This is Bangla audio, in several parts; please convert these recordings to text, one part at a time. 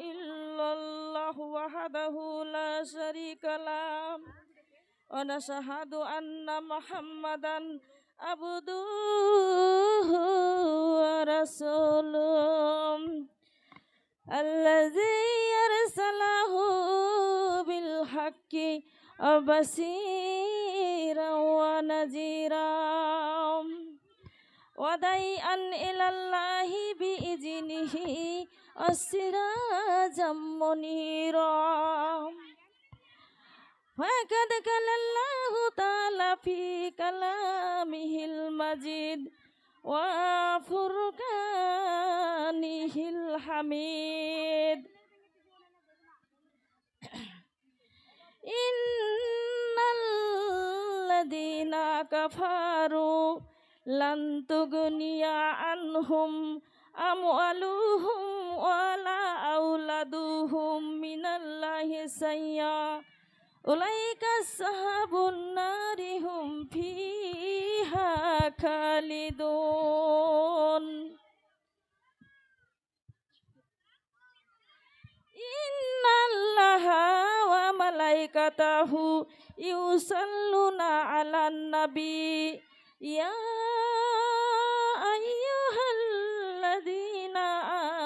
illallah wahdahu la syarika lah wa nashhadu anna Muhammadan abduhu wa rasuluh alladzi arsalahu bil haqqi basiran wa naziran wadai'an ilallahi biiznihi as-sirajam munira faqad qalallahu ta'ala fi kalamihil majid wa furqanihil hamid innal ladina kafaru lan tughniya anhum amwaluhum wala auladuhum minallahi sayya ulaika ashabun nari hum fiha khalidun innallaha wa malaikatahu yusalluna 'alan nabi ya ayyuhalladzina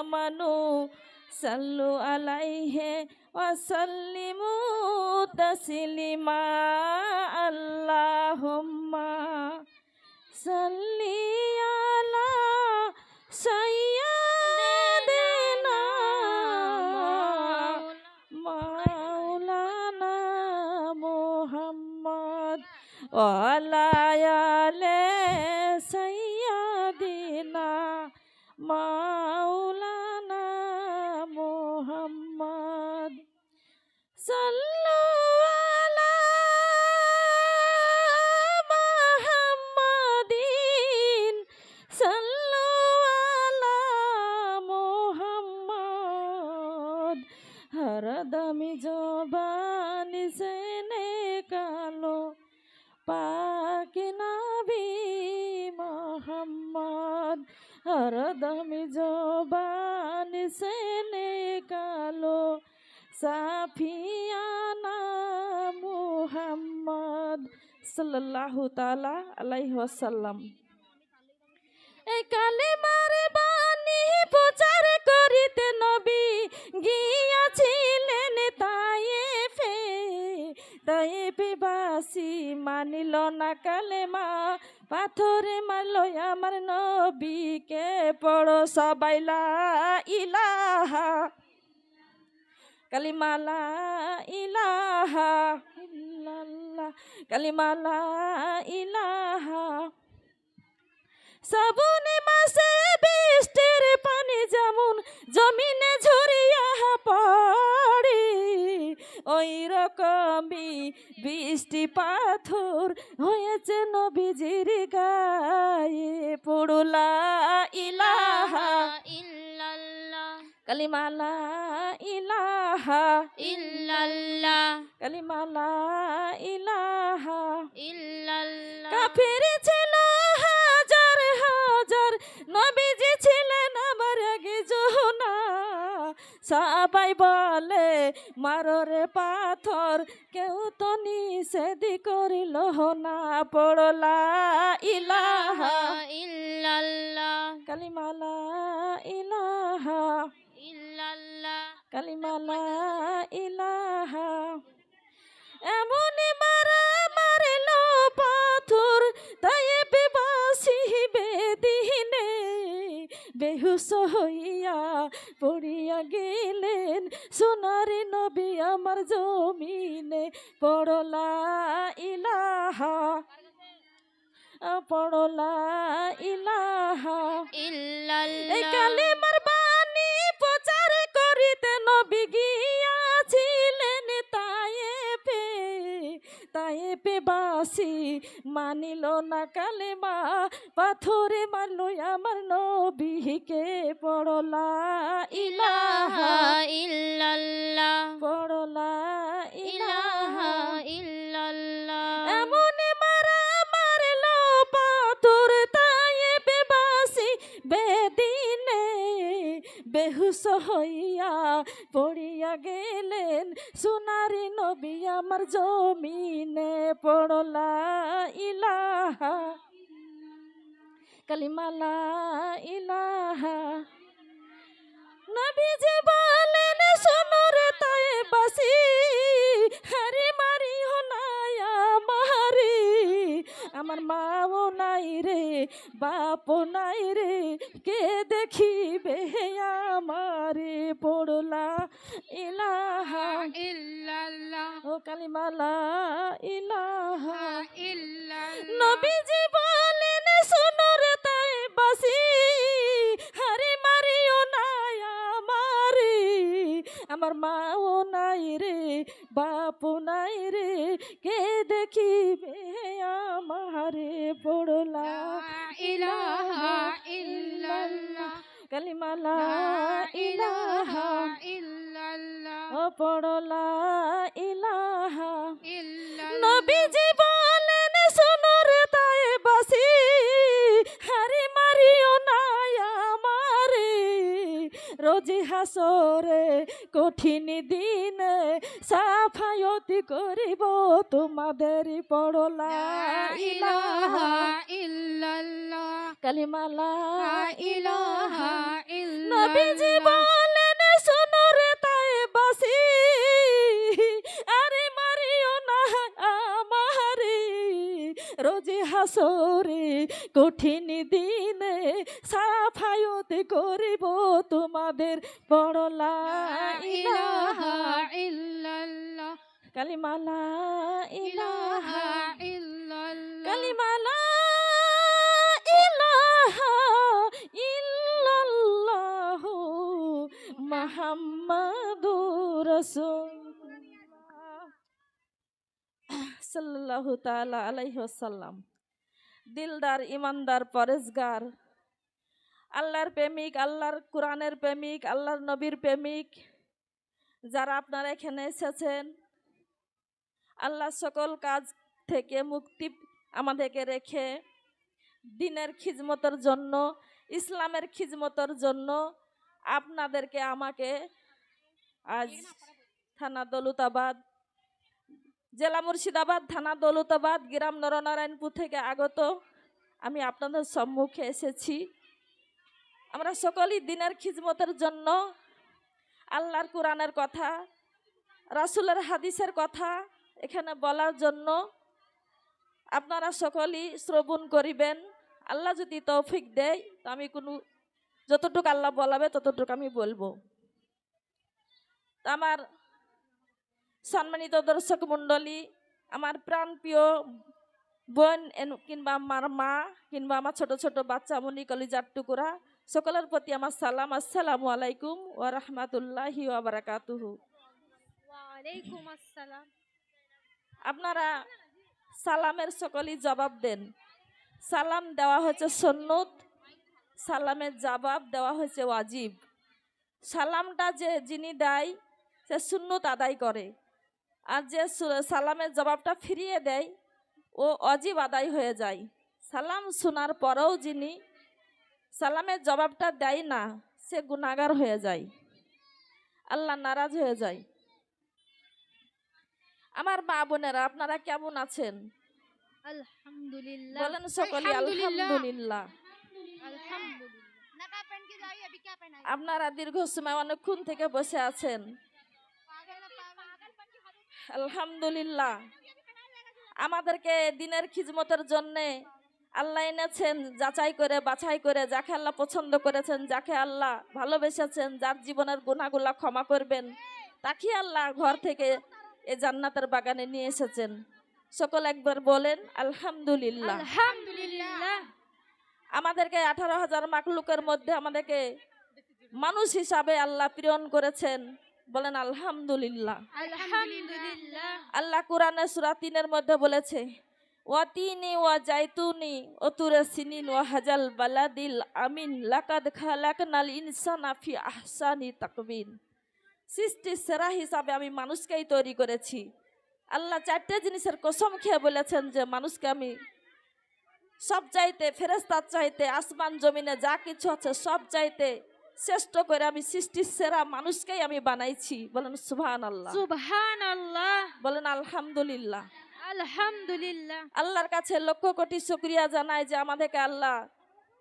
amanu sallu alaihi wa sallimu taslima Allahumma salli ala sayyidina maulana Muhammad wa ala ali sayyidina maulana Muhammad sallu ala Muhammadin sallu ala Muhammad haradami jobani se nikalo पाक नबी मोहम्मद हरदम ज़ुबान से निकालो साफियाना मुहम्मद सल्लल्लाहु ताला अलैहि वसल्लम এই কালেমার বাণী প্রচার করিতে নবী গিয়াছিলেন তায়েফে তায়েফবাসী মানিল না কালেমা পাথরে মারলো আমার নবীকে পড়ো সবাই লা ইলাহা কালিমা লা ইলাহা ইল্লাল্লাহ কালিমা লা ইলাহা শ্রাবণে মাসে বৃষ্টির পানি যেমন জমিনে ঝরিয়া পড়ে ওই রকমই বৃষ্টি পাথর হয়েছে নবীজির গায়ে পড়ো লা ইলাহা ইল্লাল্লাহ কালিমা লা ইলাহা ইল্লাল্লাহ কালিমা লা ইলাহা ইল্লাল্লাহ কাফির ছিল হাজার হাজার নবীজি ছিলেন আমার আগে জোহনা সবাই বলে মাররে পাথর কেউ তো নিষেধ করিল না পড়ো লা ইলাহা ইল্লাল্লাহ কালিমা লা ইলাহা ইল্লাল্লাহ কালিমা লা ইলাহা এমনই মারা মারিল পাথর তায়েফবাসী বেদিনে বেহুশ হইয়া পড়িয়া গেলেন সোনার নবী আমার জমিনে পড়ো লা ইলাহা পড়ো লা ইলাহা ইল্লাল্লাহ এই কালেমার বাণী প্রচার করিতে নবী গিয়াছিলেন তায়েফে তায়েফবাসী মানিল না কালেমা পাথরে মারলো আমার নবীকে পড়ো লা ইলাহা ইল্লাল্লাহ পড়ো লা ইলাহা ইল্লাল্লাহ এমন মারা মারলো পাথর তায়েফবাসী বেদিনে বেহুশ হইয়া হইয়া পড়িয়া গেলেন সোনারি নবী আমার জমিনে পড়লা ইলাহা কালিমা লা ইলাহা নবীজি বলেন শোনো রে তায়েবাসী হারি মারি হনায়া মারি আমার মাও নাই রে বাপও নাই রে কে দেখিবে আমারে পড়লা ইলাহা ইল্লাল্লাহ ও কালিমা লা ইলাহা ইল্লাল্লাহ নবীজি বলেন শোনো রে তায়েবাসী হারি মারিও নাই আমারে আমার মাও নাই রে বাপও নাই রে কে দেখিবে আমারে পড়লা ইলাহা ইল্লাল্লাহ কালিমা লা ইলাহা ইল্লাল্লাহ ও পড়লা ইলাহা ইল্লাল্লাহ নবীজি বলেন শোনো রে তায়েবাসী হারি মারিও নাই আমারে রোজি হাসরে কঠিন দিনে সাফায়তি করিব তোমাদের পড়লা ইলাহা ইল্লাল্লাহ কালিমা লা ইলাহা নবীজি বলেন শোনো রে তায়েবাসী আরে মারিও না আমারে রোজি হাসরে কঠিন দিনে সাফায়ত করিব তোমাদের পড়লা ইলাহা ইল্লাল্লাহ কালিমা লা ইলাহা ইল্লাল্লাহ কালিমা লা ইলাহা ইল্লাল্লাহ মুহাম্মাদুর রাসূলুল্লাহ সাল্লাল্লাহু তাআলা আলাইহি ওয়াসাল্লাম। দিলদার ইমানদার পরেজগার আল্লাহর প্রেমিক, আল্লাহর কোরআনের প্রেমিক, আল্লাহর নবীর প্রেমিক যারা আপনারা এখানে এসেছেন, আল্লাহ সকল কাজ থেকে মুক্তি আমাদেরকে রেখে দ্বীনের খিদমতের জন্য, ইসলামের খিদমতের জন্য আপনাদেরকে আমাকে আজ থানা দৌলতাবাদ, জেলা মুর্শিদাবাদ, থানা দৌলতাবাদ, গ্রাম নরনারায়ণপুর থেকে আগত আমি আপনাদের সম্মুখে এসেছি। আমরা সকলেই দ্বীনের খিদমতের জন্য আল্লাহর কোরআনের কথা, রাসূলের হাদিসের কথা এখানে বলার জন্য আপনারা সকলেই শ্রবণ করিবেন। আল্লাহ যদি তৌফিক দেয় তো আমি যতটুকু আল্লাহ বলাবে ততটুকু আমি বলবো। আমার সম্মানিত দর্শক মণ্ডলী, আমার প্রাণপ্রিয় বোন কিংবা আমার মা কিংবা আমার ছোট ছোট বাচ্চা মনি কলিজার টুকুরা, সকলের প্রতি আমার সালাম। আসসালামু আলাইকুম ওয়া রাহমাতুল্লাহি ওয়া বারাকাতুহু। ওয়া আলাইকুম আসসালাম। আপনারা সালামের সকলেই জবাব দেন। সালাম দেওয়া হয়েছে সুন্নত, সালামের জবাব দেওয়া হয়েছে ওয়াজিব। সালামটা যিনি দেয় সে সুন্নত আদায় করে, আর যে সালামের জবাবটা ফিরিয়ে দেয় ও ওয়াজিব আদায় হয়ে যায়। সালাম শোনার পরেও যিনি সালামের জবাবটা দেয় না সে গুনাহগার হয়ে যায়, আল্লাহ নারাজ হয়ে যায়। আমার মা বোনেরা, আপনারা কেমন আছেন? আলহামদুলিল্লাহ। বলেন সকলে আলহামদুলিল্লাহ। আপনারা দীর্ঘ সময় অনেকক্ষণ থেকে বসে আছেন, আলহামদুলিল্লাহ। আমাদেরকে দ্বীনের খিদমতের জন্যে আল্লাহ এনেছেন যাচাই করে বাছাই করে, যাকে আল্লাহ পছন্দ করেছেন, যাকে আল্লাহ ভালোবেসেছেন, যার জীবনের গুনাহগুলো ক্ষমা করবেন, তাকে আল্লাহ ঘর থেকে এই জান্নাতের বাগানে নিয়ে এসেছেন। সকল একবার বলেন আলহামদুলিল্লাহ। আলহামদুলিল্লাহ। আমাদেরকে 18,000 মাখলুকের মধ্যে আমাদেরকে মানুষ হিসাবে আল্লাহ প্রেরণ করেছেন, বলেন আলহামদুলিল্লাহ। আলহামদুলিল্লাহ। আল্লাহ কোরআনে সূরা 3-এর মধ্যে বলেছে, ওয়াতিনি ওয়া জাইতুনি ওতুরে সিনিন ওয়া হাজাল বালাদিল আমিন লাকাদ খালাকনাল ইনসানা ফি আহসানি তাকবীন। সৃষ্টির সেরা হিসাবে আমি মানুষকেই তৈরি করেছি। আল্লাহ 4টে জিনিসের কসম খেয়ে বলেছেন যে মানুষকে আমি সব চাইতে, ফেরেশতার চাইতে, আসমান জমিনে যা কিছু আছে সব চাইতে শ্রেষ্ঠ করে আমি সৃষ্টির সেরা মানুষকেই আমি বানাইছি। বলেন সুবহানাল্লাহ, সুবহানাল্লাহ, বলেন আলহামদুলিল্লাহ। আলহামদুলিল্লাহ। আল্লাহর কাছে লক্ষ কোটি শুকরিয়া জানাই যে আমাদেরকে আল্লাহ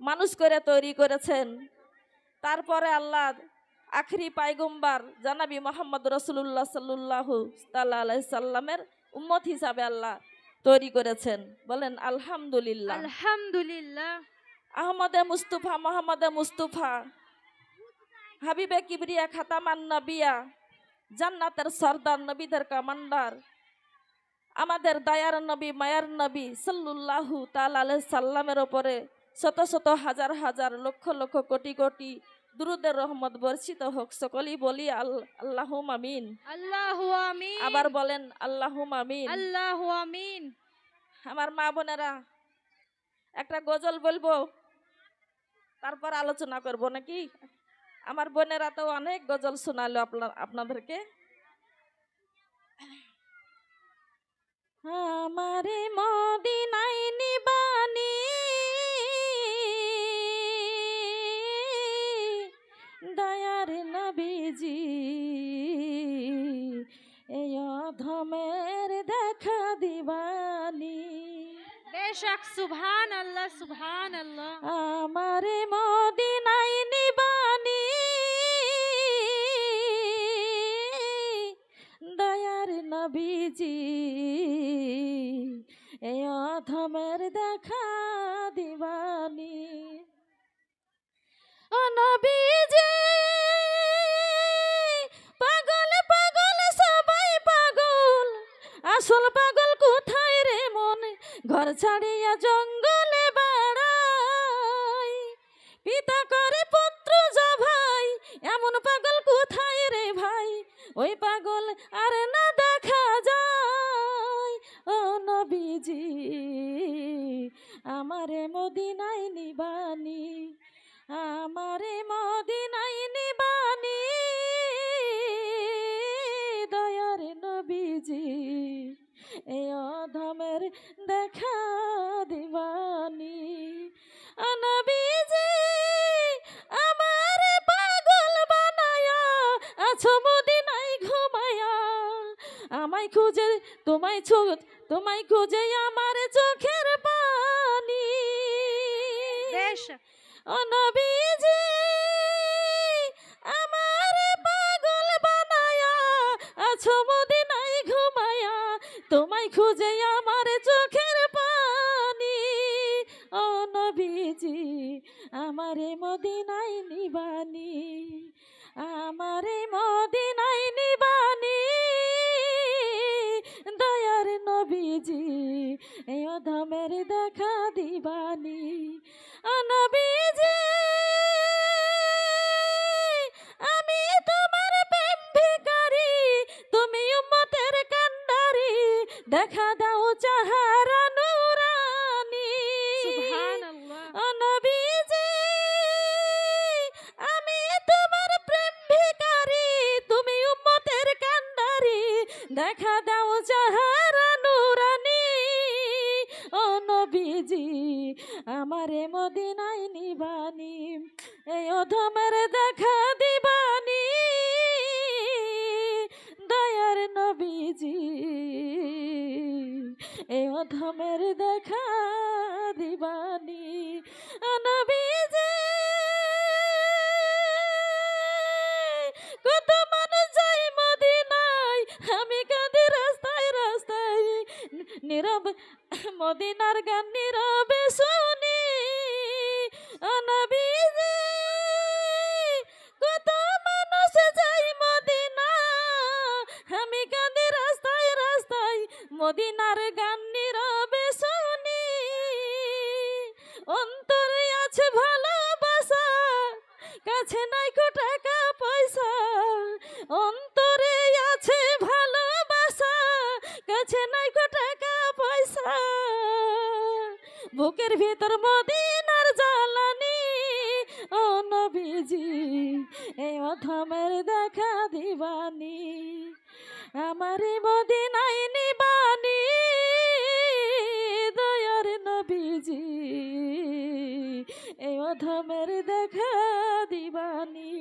মানুষ করে তৈরি করেছেন। তারপরে আল্লাহ আখরি পায়গম্বার জানাবি মোহাম্মদ রসুল্লাহ সাল্লাল্লাহু তাআলা আলাইহি সাল্লামের উম্মত হিসাবে আল্লাহ তৈরি করেছেন। বলেন আলহামদুলিল্লাহ। আলহামদুলিল্লাহ। আহমদে মুস্তফা, মোহাম্মদে মুস্তফা, হাবিবে কিবরিয়া, খাতামান নবিয়া, জান্নাতের সর্দার, নবীদের কমান্ডার, আমাদের দয়ার নবী, মায়ার নবী সাল্লাল্লাহু তাআলা আলাইহি সাল্লামের উপরে শত শত হাজার হাজার লক্ষ লক্ষ কোটি কোটি দুরুদের রহমত বর্ষিত হোক। সকলেই বলি আল্লাহুম্মা আমিন। আল্লাহু আমিন। আবার বলেন আল্লাহুম্মা আমিন। আল্লাহু আমিন। আমার মা বোনেরা, একটা গজল বলবো, তারপর আলোচনা করব নাকি? আমার বোনেরা তো অনেক গজল শোনালো আপনাদেরকে। আমারে মদিনায় নিবানি, দয়ার নবীজি, এই অধমের দেখা দিবানি। বেশক, সুবহানাল্লাহ, সুবহানাল্লাহ। আমারে মদিনায় নিবানি, দয়ার নবীজি, এই অধমের দেখা দিবানি। ও নবীজি, পাগল পাগল সবাই পাগল, আসল পাগল কোথায় রে মন? ঘর ছাড়িয়া জঙ্গলে বেড়াই, পিতা করে পুত্র জবাই, এমন পাগল কোথায় রে ভাই? ওই পাগল আর না দেখা যায়। ও নবীজি, আমারে মদিনায় নিবানি, আমারে মদিনায় নিবানি, দয়ার নবীজি, এ অধমের দেখা দিবানি। নবীজি, আমার পাগল বানায়া আছো মদিনায় ঘুমায়া, আমায় খুঁজে তোমায় তোমায় খুঁজে আমার চোখের পানি। বেশক। ও নবীজি, আমার পাগল বানায়া আছো মদিনায় ঘুমায়া, তোমায় খুঁজে আমার চোখের পানি। ও নবীজি, আমারে মদিনায় নিবানি, আমারে মদিনায় নিবানি, দয়ার নবীজি, এই অধমের দেখা দিবানি। ও নবীজি, আমি তোমার প্রেম ভিখারি, তুমি উম্মতের কান্ডারি, দেখা দাও চেহারা নূরানি। সুবহানাল্লাহ। ও নবীজি, আমি তোমার প্রেম ভিখারি, তুমি উম্মতের কান্ডারি, দেখা দাও চেহারা নূরানি। ও নবীজি, আমারে মদিনায় নিবানি, এই অধমের দেখা দিবানি, দয়ার নবীজি, এই অধমের দেখা দিবানি। নবীজি, কত মানুষ যাই মদিনায়, আমি কাঁদি রাস্তায় রাস্তায়, নীরব মদিনার গান নীরবে শুনি। ও নবীজি, কত মানুষ যাই মদিনা, আমি কাঁদি রাস্তায় রাস্তায়, মদিনার গান নীরবে শুনি। অন্তরে আছে ভালোবাসা, কাছে নাই কো টাকা পয়সা, অন্তরে আছে ভালোবাসা, কাছে নাই কো টাকা পয়সা, বুকের ভিতর মদিনার জ্বালানি। ও নবীজি, এই অধমের দেখা দিবানি, আমারে মদিনায় নিবানি, দয়ার নবীজি, এই অধমের দেখা দিবানি।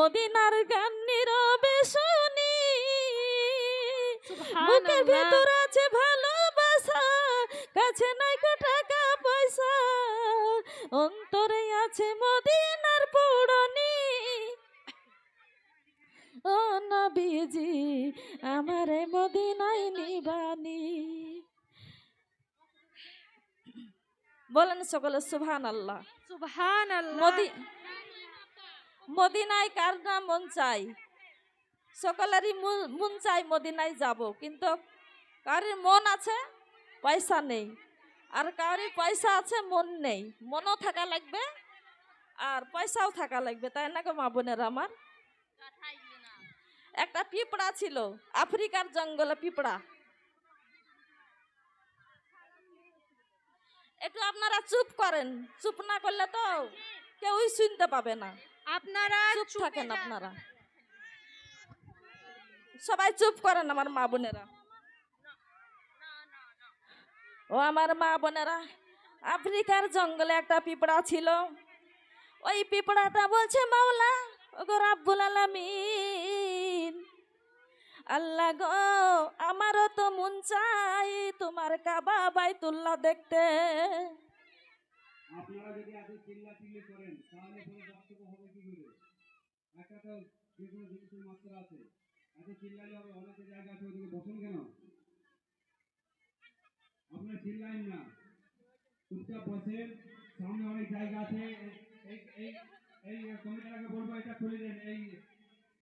মদিনার গান নীরবে শুনি, বুকের সুবহানাল্লাহ। ভেতর আছে ভালোবাসা, কাছে নাই কো টাকা পয়সা, অন্তরে আছে মদিনার পৌড়নি। ও নবীজি আমারে মদিনায় নিবানি। বলেন সকলে সুবহানাল্লাহ। সুবহানাল্লাহ। মদিনায় কার না মন চাই? সকলেরই মন চাই মদিনায় যাব, কিন্তু কারোর মন আছে পয়সা নেই, আর কারোর পয়সা আছে মন নেই। মনও থাকা লাগবে আর পয়সাও থাকা লাগবে, তাই না গো মা বোনেরা আমার? একটা পিঁপড়া ছিল, আফ্রিকার জঙ্গলে পিঁপড়া। একটু আপনারা চুপ করেন, চুপ না করলে তো কেউই শুনতে পাবে না। আপনারা চুপ চুপে থাকেন যান। আপনারা, সবাই চুপ করেন আমার মা বোনেরা। ও আমার মা বোনেরা, আফ্রিকার জঙ্গলে একটা পিঁপড়া ছিল। ওই পিঁপড়াটা বলছে, মাওলা ওগো রাব্বুল আলামিন, আল্লাহ গো আমারও তো মন চাই তোমার কাবা বাইতুল্লাহ দেখতে। আপনারা যদি এত চিল্লাচিল্লি করেন তাহলে পরে বক্তব্য হবে কি করে? একটা তো যে কোনো জিনিসের মাত্রা আছে, এত চিল্লালে হবে? অনেক জায়গা আছে, ওদিকে বসেন কেন? আপনারা চিল্লাইন না, চুপচাপ বসেন। সামনে অনেক জায়গা আছে। এই এই এই কমিটিটাকে বলবো এটা খুলে দেন। এই